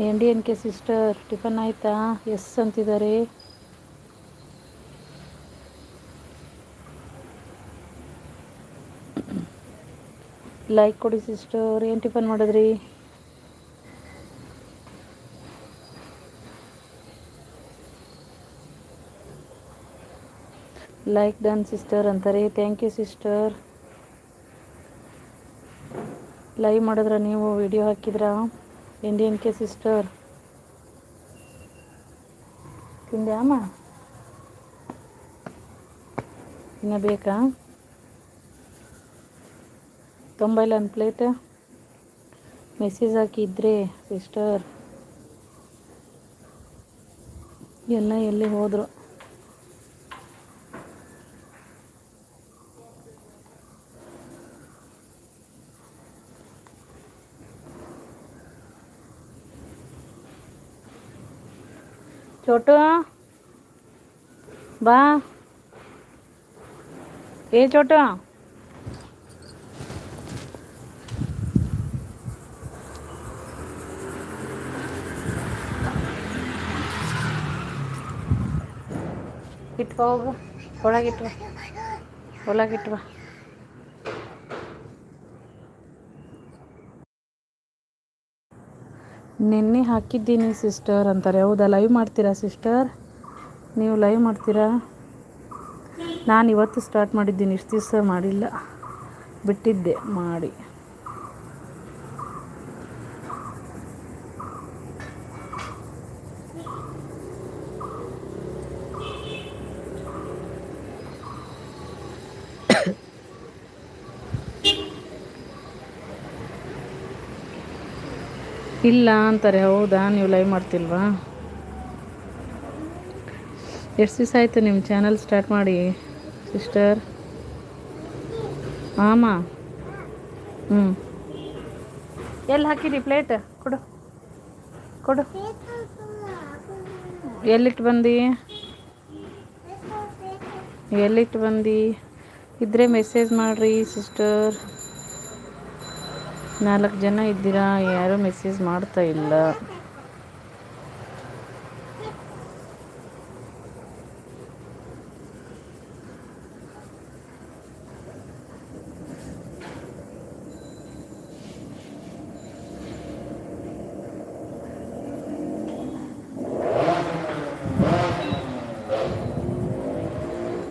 NDNK sister tiffin ಆಯಿತಾ? Yes ಅಂತಿದ್ದಾರೆ. Like ಕೊಡಿ ಸಿಸ್ಟರ್. ಏನು ಟಿಫನ್ ಮಾಡಿದ್ರಿ? ಲೈಕ್ ಡನ್ ಸಿಸ್ಟರ್ ಅಂತಾರೆ. Thank you sister. ಲೈವ್ ಮಾಡಿದ್ರ ನೀವು? ವಿಡಿಯೋ ಹಾಕಿದ್ರಾ? NDNK ಸಿಸ್ಟರ್ ತಿಂದೆ ಅಮ್ಮ? ಇನ್ನು ಬೇಕಾ? ತೊಂಬೈಲ ಒಂದು ಪ್ಲೇಟ್ ಮೆಸೇಜ್ ಹಾಕಿದ್ರೆ ಸಿಸ್ಟರ್ ಎಲ್ಲ ಎಲ್ಲಿ ಹೋದರು? ಚೋಟು ಬಾ. ಚೋಟು ಇಟ್ಕೊ ಹೋಗು. ಒಳಗಿಟ್ವ. ನಿನ್ನೆ ಹಾಕಿದ್ದೀನಿ ಸಿಸ್ಟರ್ ಅಂತಾರೆ. ಹೌದಾ? ಲೈವ್ ಮಾಡ್ತೀರಾ ಸಿಸ್ಟರ್? ನೀವು ಲೈವ್ ಮಾಡ್ತೀರಾ? ನಾನು ಇವತ್ತು ಸ್ಟಾರ್ಟ್ ಮಾಡಿದ್ದೀನಿ. ಇಷ್ಟು ದಿವಸ ಮಾಡಿಲ್ಲ, ಬಿಟ್ಟಿದ್ದೆ ಮಾಡಿ. ಇಲ್ಲ ಅಂತಾರೆ. ಹೌದಾ? ನೀವು ಲೈವ್ ಮಾಡ್ತಿಲ್ವಾ? ಎಷ್ಟು ದಿವಸ ಆಯಿತು ನಿಮ್ಮ ಚಾನಲ್ ಸ್ಟಾರ್ಟ್ ಮಾಡಿ ಸಿಸ್ಟರ್? ಆಮ ಎಲ್ಲಿ ಹಾಕಿದಿ ಪ್ಲೇಟ್? ಕೊಡು ಕೊಡು. ಎಲ್ಲಿಟ್ಟು ಬಂದು ಇದ್ರೆ ಮೆಸೇಜ್ ಮಾಡಿರಿ ಸಿಸ್ಟರ್. 4 ಜನ ಇದ್ದೀರಾ, ಯಾರೂ ಮೆಸೇಜ್ ಮಾಡ್ತಾ ಇಲ್ಲ.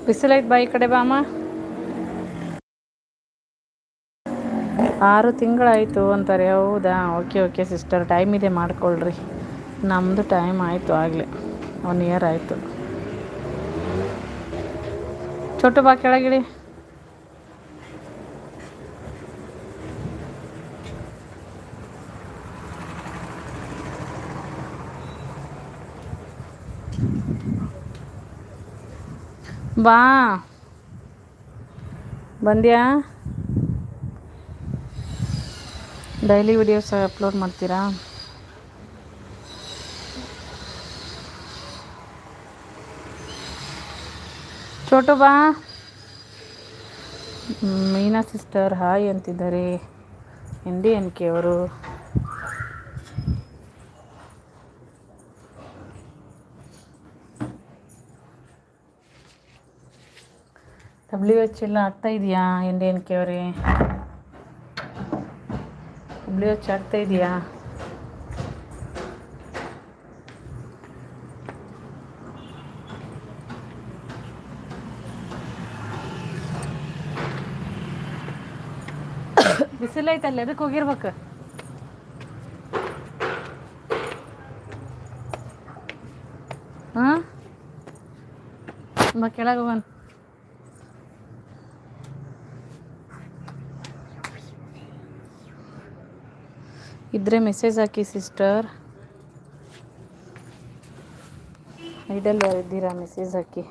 ಬಿಸಿಲೈತ್ ಬಾ, ಈ ಕಡೆ ಬಾ ಅಮ್ಮ. 6 ತಿಂಗಳಾಯಿತು ಅಂತಾರೆ. ಹೌದಾ? ಓಕೆ ಸಿಸ್ಟರ್, ಟೈಮ್ ಇದೆ ಮಾಡ್ಕೊಳ್ರಿ. ನಮ್ಮದು ಟೈಮ್ ಆಯಿತು ಆಗಲೇ, 1 ಇಯರ್ ಆಯಿತು. ಚೋಟು ಬಾ ಕೆಳಗಿಳಿ. ಬಾ. ಬಂದ್ಯಾ? ಡೈಲಿ ವಿಡಿಯೋಸ್ ಅಪ್ಲೋಡ್ ಮಾಡ್ತೀರಾ? ಚೋಟು ಬಾ. ಮೀನಾ ಸಿಸ್ಟರ್ ಹಾಯ್ ಅಂತಿದ್ದಾರೆ. NDNK ಅವರು. WH ಎಲ್ಲ ಆಗ್ತಾ ಇದೆಯಾ NDNK ಅವರೇ? WH ಆಗ್ತಾ ಇದೆಯಾ? ಬಿಸಿಲೈತಲ್ಲ, ಅದಕ್ಕೆ ಹೋಗಿರ್ಬೇಕು. ಹಾಂ ಕೆಳಗೆ ಬಂದು ಇದ್ರೆ ಮೆಸೇಜ್ ಹಾಕಿ ಸಿಸ್ಟರ್. ಐಡಲ್ ಯಾರಿದ್ದೀರಾ? ಮೆಸೇಜ್ ಹಾಕಿ.